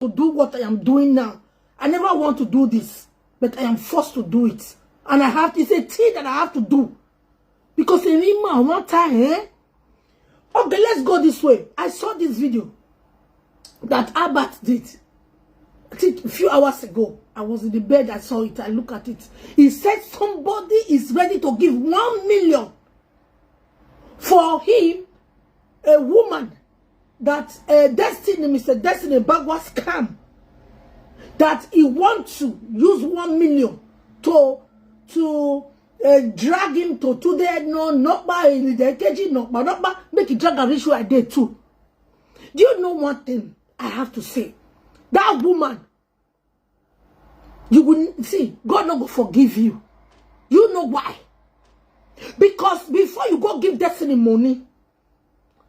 to do what I am doing now. I never want to do this, but I am forced to do it. And I have to, it's a thing that I have to do. Because in one time, okay, let's go this way. I saw this video that Albert did. I think a few hours ago. I was in the bed, I saw it, I look at it. He said somebody is ready to give 1 million for him, a woman that Mr. Destiny Ebagua scam, that he wants to use 1 million to drag him to the not by the KG, not by make it drag a issue I did too. Do you know one thing I have to say? That woman, you will see, God not going to forgive you. You know why? Because before you go give Destiny money,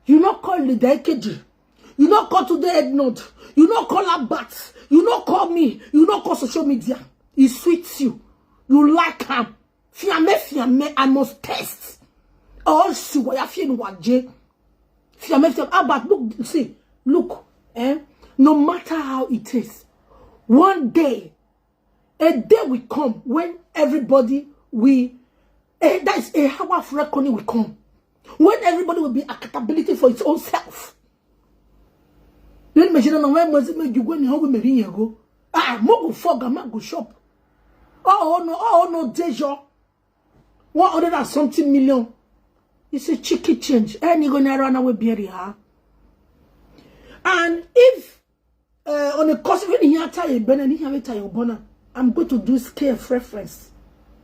you not call the AKG, you not call to the head note, you not call her bats, you not call me, you not call social media. He sweets you. You like him. Fiame, I must test. Also, what you feel waje. Fiame, but look, see, look, no matter how it is, one day, a day will come when everybody will, that is a hour of reckoning will come. When everybody will be accountability for its own self. Then me no when was it you go ni how me go. Ah, mo go fog am go shop. Oh no, deja. 100 and something million. It's a cheeky change. And you gonna run away bury her. And if on a course when you tell you ben and you tell you I'm going to do scale reference.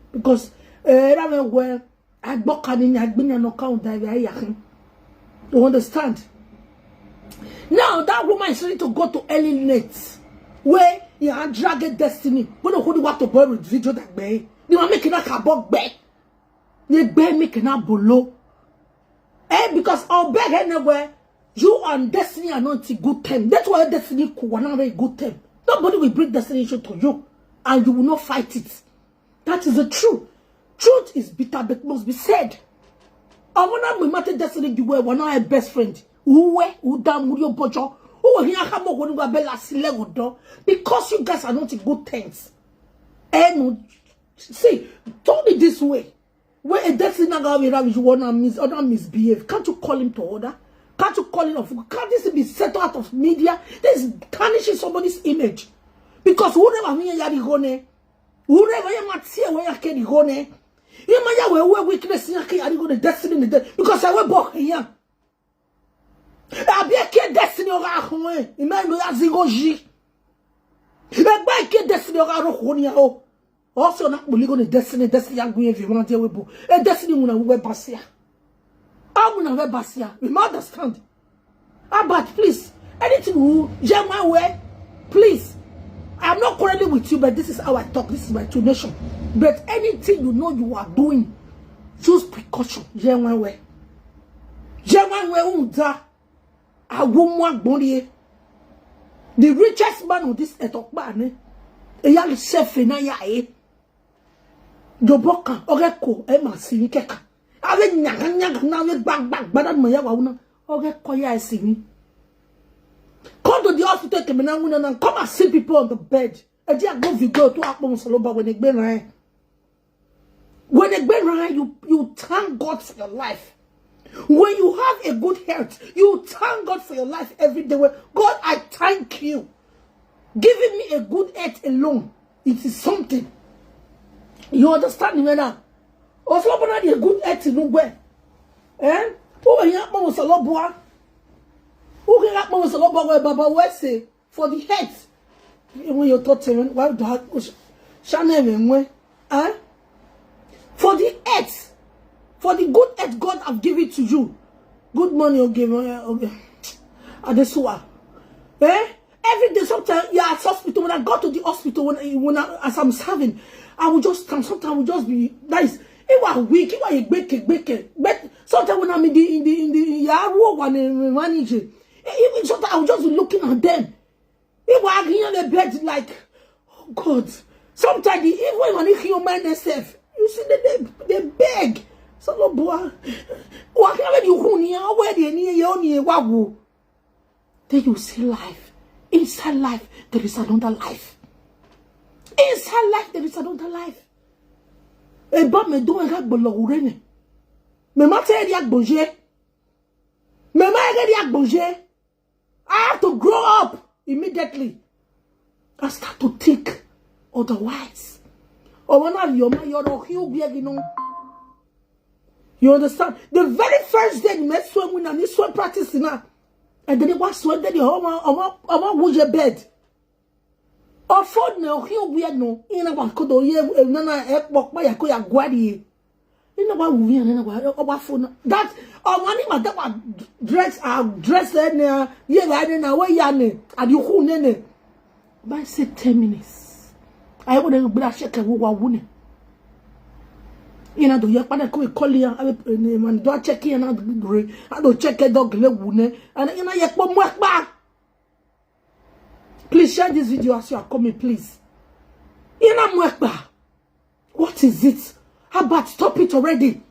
Because where I bought in I've been an account that you understand? Now that woman is ready to go to early nights where you are dragging Destiny. But who do want to borrow with video that way? You are making a carbon back. They bear making a below. Because I'll beg anywhere. You and Destiny are not in good time. That's why Destiny could not very good time. Nobody will bring destination to you. And you will not fight it. That is the truth. Truth is bitter, but must be said. I want to matter Destiny you were one of our best friend. Who damn with your bojo? Because you guys are not in good terms. And see, told it this way. Where a Destiny you want to misbehave. Can't you call him to order? Can't you call him off? Can't this be set out of media? This is tarnishing somebody's image. Because whoever me yari gone, whoever you might see where I can go, you might have a weakness in the Destiny because I will walk here. I be a kid Destiny or a home. Imagine as he goes. But by kid Destiny or a home. Also, not believe on the Destiny, I'm going if you want to do a Destiny when I wear Basia. I will not wear Basia. We must understand. But please, anything who jam my way, please. I'm not quarreling with you, but this is how I talk. This is my true nation. But anything you know you are doing, choose precaution. Jam my way. Jam my way, Uda. I won't want body. The richest man with this etok ban, a young chef in a yae. Joboka, Oreko, Emma Sinikeka. I will not now back, but I'm my yawana. Oreko, ya sing. Come to the hospital and come and see people on the bed. And just go video to Akbon when they been right. When they been right, you thank God for your life. When you have a good health, you thank God for your life every day. God, I thank you. Giving me a good health alone, it is something. You understand me now? Also, a good health in nowhere. Eh? Oh, yeah, was a lot boy. Who can have most of Baba West say for the head? When you're talking, why do I Shannon? For the head, for the good head God have given to you. Good money, okay. Adesua. Every day, sometimes you're at hospital. When I go to the hospital, as I'm serving, I will just come. Sometimes I will just be nice. It was weak. It was a bake. But sometimes when I'm in the Yaro one manager. Sometimes I was just looking at them. They were here on the bed like, oh God. Sometimes even when you hear mind themselves, you see they beg. So no boy. Then you see life. Inside life, there is another life. Inside life, there is another life. Eba me do enga gbolo urene. Me mate eri agboje. Me ma eri agboje. I have to grow up immediately. I start to think otherwise. Or when I you understand? The very first day you met swim when I need swim practicing now. And then it was sweat then you home your bed. Or phone no he'll be no in a one could ye nana walk by a coya guadi. In a one we and a phone that or money my that dress in there, yeah, I didn't know where yanny and you who nene. But I said 10 minutes. I wouldn't be a check who were winning. You know, do you call you and do check in and I don't check a dog and you know, you come back. Please share this video as you are coming, please. You know, what is it? How about stop it already?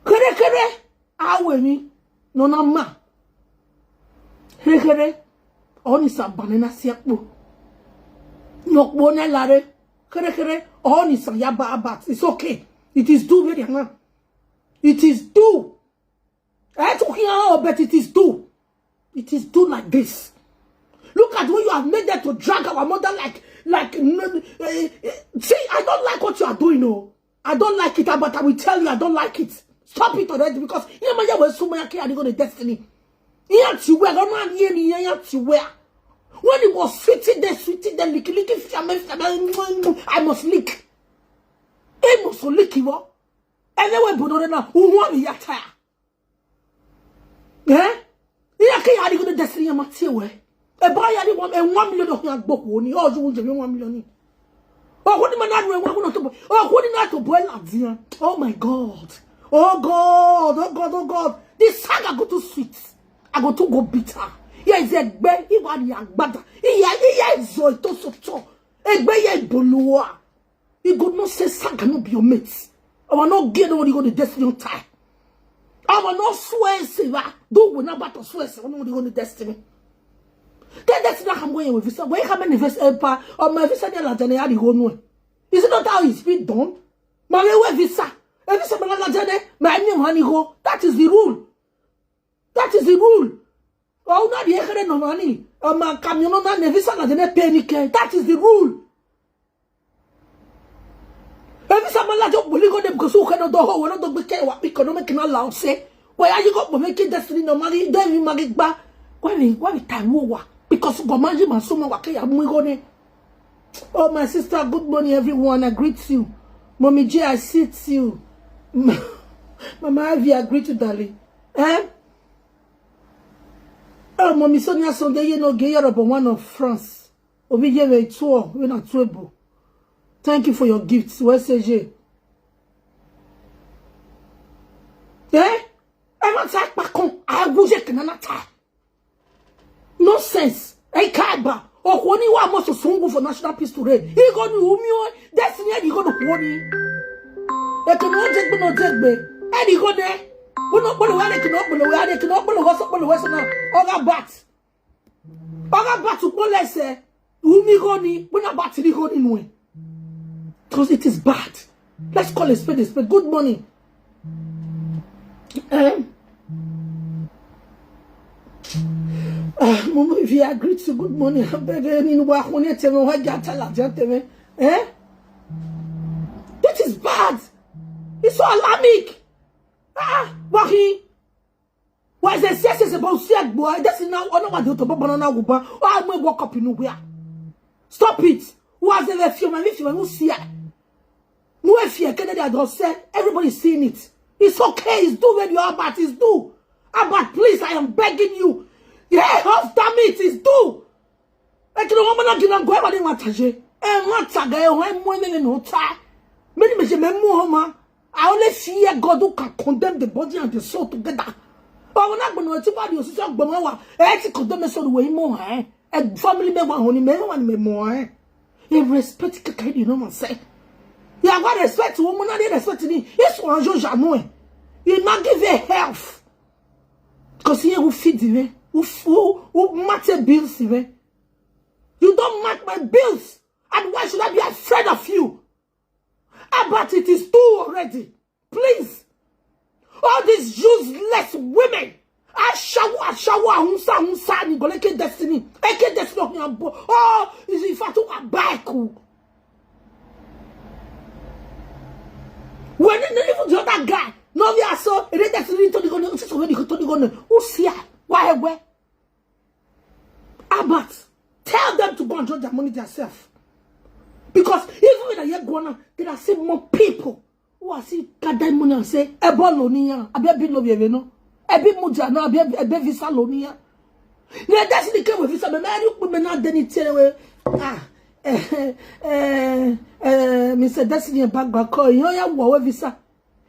Kere, awe mi, no ma. Kere, oni sa banana siakbo. Nok bone lare. Kere, oni sa yaba abat. It's okay. It is due very young. It is due. I talking about, but it is due. It is due like this. Look at what you have made there to drag our mother like. See, I don't like what you are doing, no. I don't like it, but I will tell you I don't like it. Stop it already because you know my so many kids are going to destiny. When it was sweetie there, licky, I must lick. I must lick you. And then we put on now. Who want me at her? Eh? You can't go to destiny and Matthew. A boy, I want a 1 million of your book. Only all you want 1 million. Oh, what do you not to boil up? Oh my God. Oh God. This saga go too sweet. I go to go bitter. Yeah, it's a bed. He want young butter. He is so so. A bay bolua. He could not say saga no be your mates. I will not get what you go to destiny tie. I will not swear silver. Do we not battle swear so no go to destiny. That's not how I'm going with visa. Where come and invest empire or my visa de la Jane go no. Is it not how it's been done? My visa. Every summer la Jane, my name honey go. That is the rule. That is the rule. Oh, not the no money. My camion on the visa la Jane panic. That is the rule. Every summer la Jane will go them because who cannot do how not do what economic can allow say. Why are you got to make it destiny no money? Then you mag back. Why time over? Because Gomanji Masuma Wake Amugone. Oh, my sister, good morning, everyone. I greet you. Mommy J, I see you. Mama Ivie, I greet you, darling. Eh? Oh, Mommy Sonia Sunday, you know, gay Europe, one of France. Obi gave a tour, we're not trouble. Thank you for your gifts. Where's CJ? Eh? I'm not tired, Pacon. I will get another time. No sense. I can't buy. Oh, when you are most of for national peace today, he got you. Destiny, he got a warning. They cannot take me, not take me. And he got there. We're not going to wear it, cannot be where they cannot be what's up on the Western. Other bats. Other bats to call us, Umi Goni, we're not back to the Goni way. Because it is bad. Let's call it spade a spade. Good morning. Mama, if you agree to good morning, I beg you, eh? That is bad. It's so alarming. Wahi. Why is the CS about sick boy? That's now on what to banana guba. Or I may walk up in nowhere. Stop it. Was there a few man if you will see it? No, if you can, don't say everybody's seeing it. It's okay, it's do when you are bad, it's do. But please, I am begging you. Yeah, half damn it, it's do. Like the woman I didn't go ever in what and what's a guy when women in no time. Many Mema, I only fear God who can condemn the body and the soul together. But when I'm going to tell you, so Bamawa, I condemn the soul way more, eh? And family member only one more, eh? You respect the you know what I'm saying. You have got respect to woman, I didn't respect me. It's one Joe Jamon. You not give a health. Because here who feed you, who match your bills, even. You don't match my bills. And why should I be afraid of you? But it is too already. Please. All these useless women. Hunsa, ni goleke destiny. Eke destiny. Oh, is if I took a bike. When even the other guy, no, we are so, it is destiny to the gun, who see why, where? But tell them to go and draw their money themselves. Because even when I hear Guana, there are still more people who are still gathering money and say, Ebolonia, I be no no. Ebi muja no, I be visa lonia. Now that's the case with visa, but I don't remember not any tell Mr. Destiny Ebagua call you ya wo visa.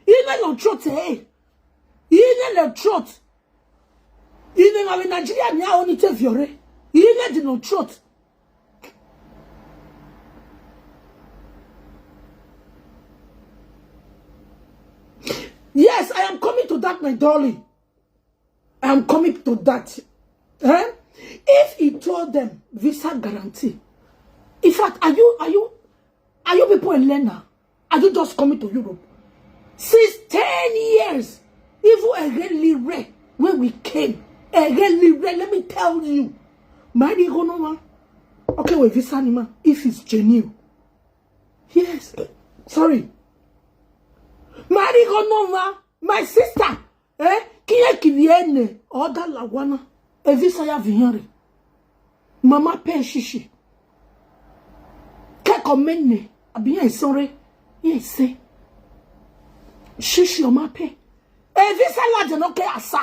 You know no truth, eh? You know no truth. You know in Nigeria nya only te fiore. You know no truth. Yes, I am coming to that, my darling. I am coming to that. Eh? If he told them visa guarantee, in fact, are you people in learner? Are you just coming to Europe? Since 10 years, even a really rare when we came, a really rare, let me tell you, okay, with visa anima, if it's genuine. Yes, sorry. My sister, qui vienne, order la wana, et visa ya vignere. Mama pe chichi. Quelqu'un mène, a bien sonné, yes, chichi on ma pe. Et visa la janoke asa.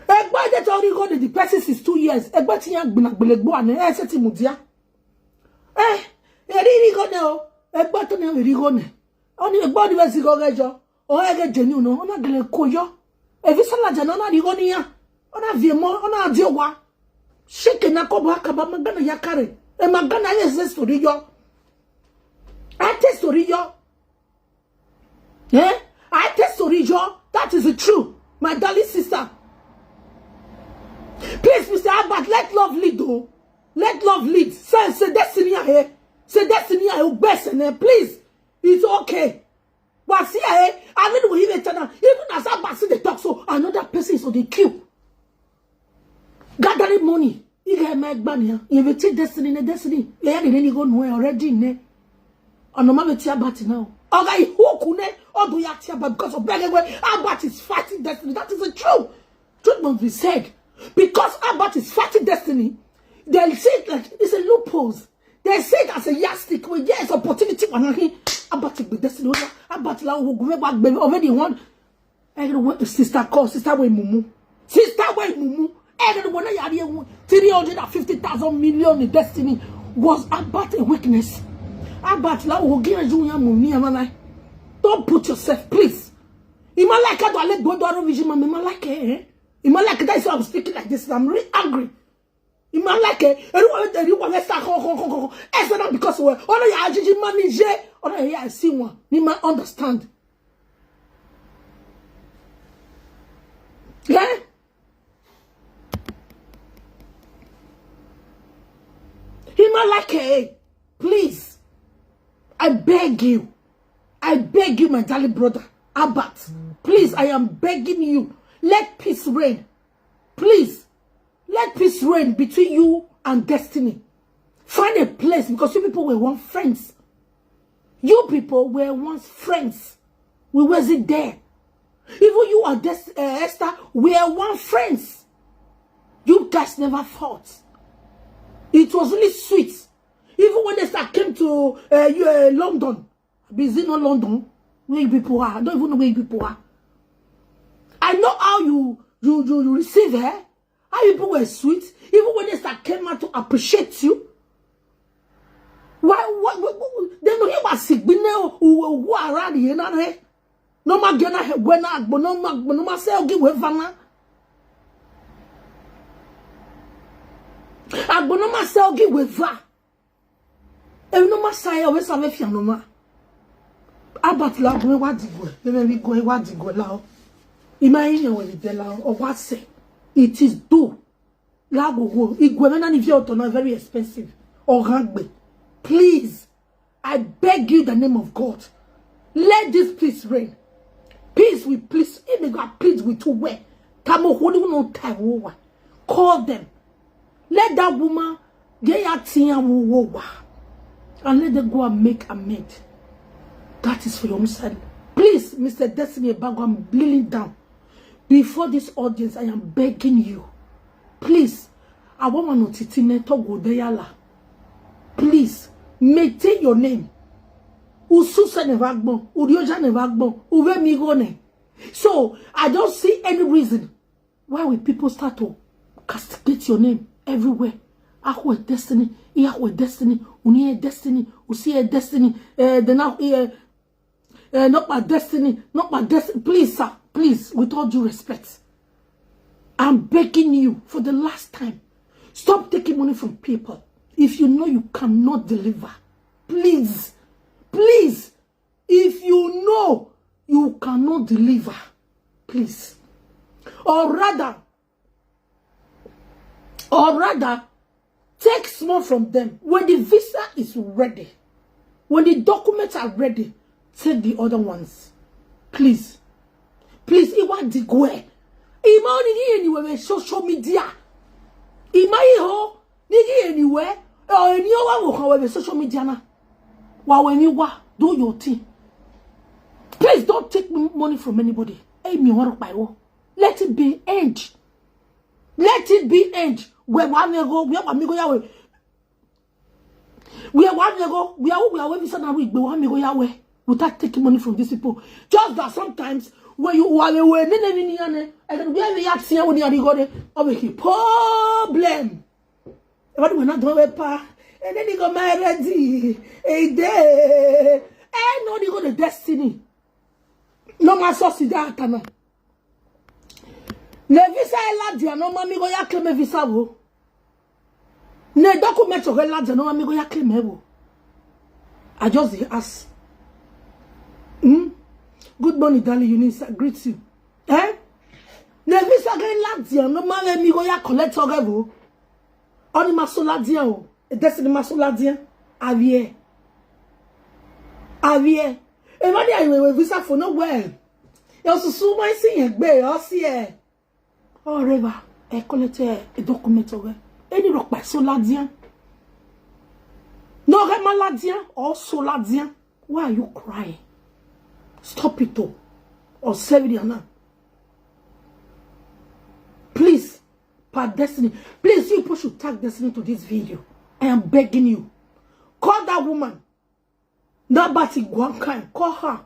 Egba de tori go the person is 2 years. Egba ti yan gbelegbo ane, seti mudia. Eri go ne o, egba to ne eri go ne. Oni egba di vesi go gejo. O ege jeni no, ona gele koyo. E visa la jana na rigo ni ya. Ona viemo, ona adiowa. Sheke na ko ba kaba magana yakare. E magana yes story yo. Ate story yo. Ate story yo. That is the truth. My darling sister. Please, Mr. Albert, let love lead though. Let love lead. Say destiny here. Say destiny here. Best please. It's okay. But see, I don't know even as I see the talk, so another person is on the queue. Gathering money. You get my money. You will take destiny, destiny. You ain't go nowhere already, ne? And no matter about now. Okay, who couldn't or do you because of Bellewe? Albert is fighting destiny. That is the truth. Truth must be said. Because Albert is fighting destiny, they say it like it's a loophole. They say it as a yardstick. Well, yes, opportunity. About be destiny. About la who go back baby already one. I don't want the sister call sister way mumu. Sister way mumu. I don't want to 350,000 million in destiny was about a weakness. About la who give you money. Don't put yourself, please. You might like I let go to vision, my like it. You might like that's why I'm speaking like this. I'm really angry. You might like it. Everyone let's start because we're all your agent manager. Or I see one. You might understand. Yeah? You might like it. Please. I beg you. I beg you, my darling brother. Albert. Please, I am begging you. Let peace reign. Please. Let peace reign between you and destiny. Find a place because you people were once friends. You people were once friends. We wasn't there. Even you and Esther were once friends. You guys never fought. It was really sweet. Even when Esther came to London. Busy not London. Where you people are. I don't even know where you people are. I know how you receive her. How you people were sweet. Even when Esther came out to appreciate you. Why they know you was sick who around here na re no ma gena he gwena agbo no ma say ogi we vana agbo no ma say ogi we va e no ma say o we sa me fia no ma Albert la go wa digo me go wa digo la o imagine when the la o what say It is do. Lago Igwemena if you're not very expensive. Or ragbe. Please, I beg you the name of God. Let this peace reign. Peace with please. If God please with two way. Tamo holding no time. Call them. Let that woman get a tia and let them go and make amends. That is for your own side. Please, Mr. Destiny Ebagua, I'm kneeling down before this audience. I am begging you. Please, I want to go there. Please, maintain your name. So, I don't see any reason why will people start to castigate your name everywhere. Ahwe destiny, Ihwe destiny, Unie destiny, Usie destiny, not my destiny, not my destiny. Please, sir, please, with all due respect, I'm begging you for the last time. Stop taking money from people. If you know you cannot deliver, please, please, if you know you cannot deliver, please. Or rather, take small from them. When the visa is ready, when the documents are ready, take the other ones. Please. Please, it want the go. Ima ni anywhere social media. Ima ho ni anywhere. Or any other social media na. When you do your thing. Please don't take money from anybody. Let it be end. Let it be end. We are without taking money from these people. Just that sometimes when you are problem. But we're not doing pa. And then you go married a day. And no, you go to destiny. No more sociedad. Ne visa eladia no mami go ya claim visa wo. Ne document o eladia no mami go ya claim wo. I just ask. Good morning, darling. Eunice, greet you. Ne visa go eladia no mami go ya collect o wo. Oni masoladia o. Destiny masoladia. Ivie. E mani ayi visa for no well. You so so my see egbe o see e. Oh, Reva, I collect a document over any rock by Soladien. No, Remaladien or Soladien. Why are you crying? Stop it, though. Or save it now. Please, per Destiny. Please, you people should tag Destiny to this video. I am begging you. Call that woman. Nobody Guankai. Call her.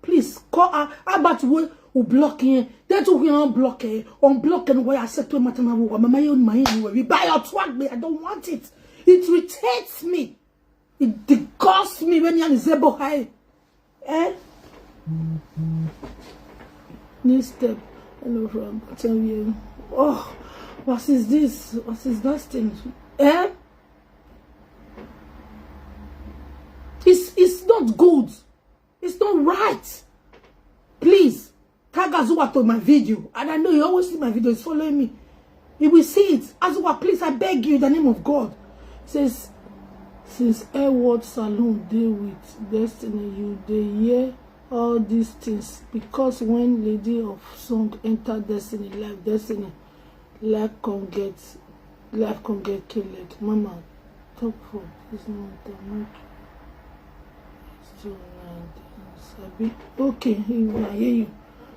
Please, call her. How about who blocking? That's who we unblock it. Unblocking where I said to my we buy your twag me. I don't want it. It irritates me. It disgusts me when you're able high. Eh? New step. Hello from tell you. Oh, what is this? What is that thing? Eh? It's not good. It's not right. Please. Tag Azua to my video. And I know you always see my videos following me. You will see it. Azua, please, I beg you in the name of God. It says, since Airword Saloon deal with Destiny, you they hear all these things. Because when Lady of Song enter Destiny, life can get killed. Mama, talk for this not the okay, I hear you.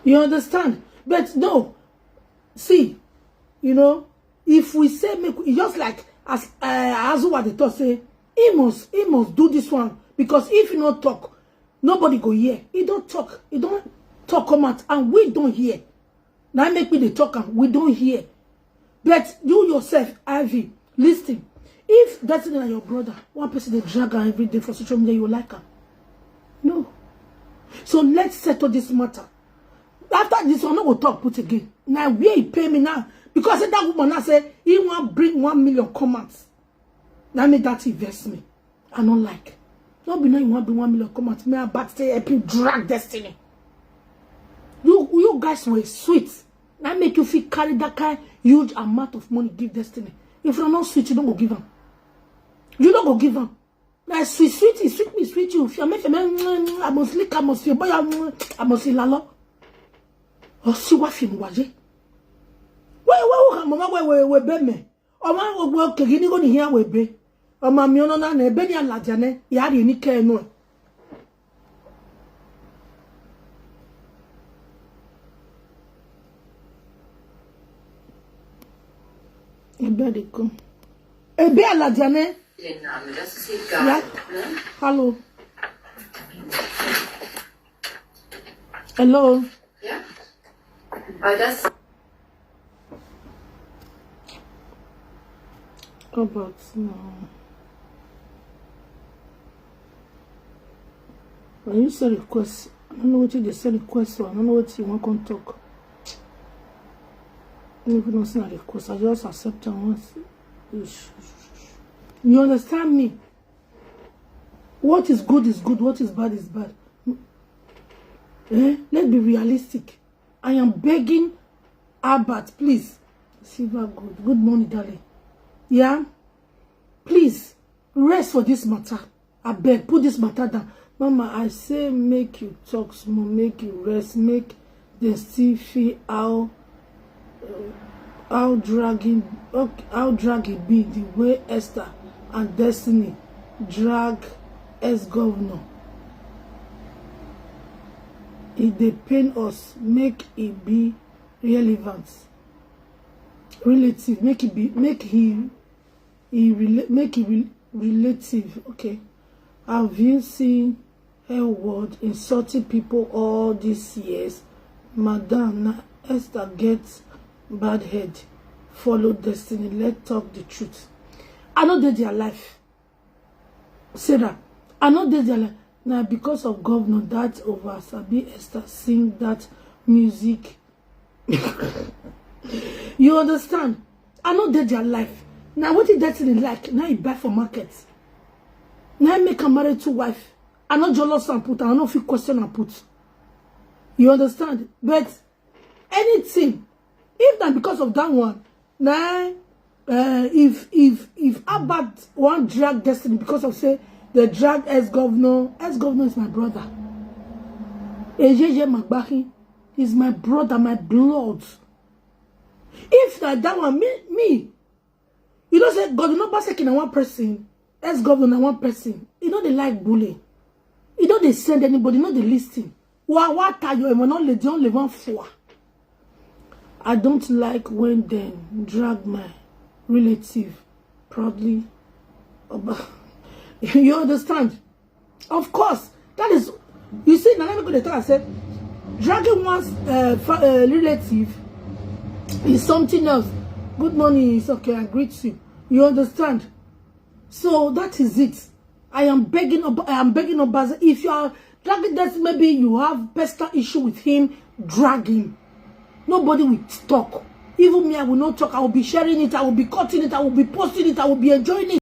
You understand? But no. See, you know, if we say make just like as what the thought say, he must do this one. Because if you not talk, nobody go hear. He don't talk come out, and we don't hear. Now make me the talk and we don't hear. But you yourself, Ivie, listen. If that's not your brother, one person they drag her every day for social media, you like her. No. So let's settle this matter. After this one, I will talk put again. Now where he pay me now? Because that woman now say he want bring 1 million comments. Now make that invest me. I don't like. Not be no you want bring 1 million comments. Me about say help you drag Destiny. You guys were sweet. Now make you feel carry that kind. huge amount of money give Destiny. If you're not sweet, you don't go give him. You don't go give him. Like sweet, sweet me, sweet you. If you're making I must lick, I must boy, I must lalo. Or see what film was it? Where be me? Or my work again, you go to hear we be. Or my miona and a benny and ladiane, yadi ni care no. Ebe ladiane. Yeah. Hello. Hello. Yeah. That's about now. When you say request, I don't know what you say request or I don't know what you want to talk. Even not a request, I just accept and once. You understand me? What is good, what is bad, is bad. Let's be realistic. I am begging Albert, please. Silver good morning, darling. Yeah? Please, rest for this matter. I beg, put this matter down. Mama, I say make you talk small, make you rest, make them still feel how dragging be the way Esther and Destiny drag ex-governor. If they pain us, make it be relevant. Relative, make it relative. Okay. Have you seen her word insulting people all these years? Madam, Esther gets bad head. Follow Destiny. Let's talk the truth. I know they their life. Sarah, I know they their life. Now because of governor that over Sabi Esther sing that music. You understand? I know they their life. Now what is Destiny like? Now you buy for markets. Now I make a married to wife. I know jealous and put. I know if you question and put. You understand? But anything, if not because of that one, now if Albert want drag Destiny because of say the drag ex-governor is my brother. Ejeje Magbahi is my brother, my blood. If that one me, you don't say God not pass in one person. Ex-governor one person, you know they like bullying. You know they send anybody, you know they listen. What are you? They only one for. I don't like when they drag my relative proudly. You understand? Of course, that is. You see, now let me go to the talk. I said, dragging one's relative is something else. Good morning, it's okay. I greet you. You understand? So that is it. I am begging Obazee. If you are dragging that, maybe you have personal issue with him, drag him. Nobody will talk. Even me, I will not talk. I will be sharing it. I will be cutting it. I will be posting it. I will be enjoying it.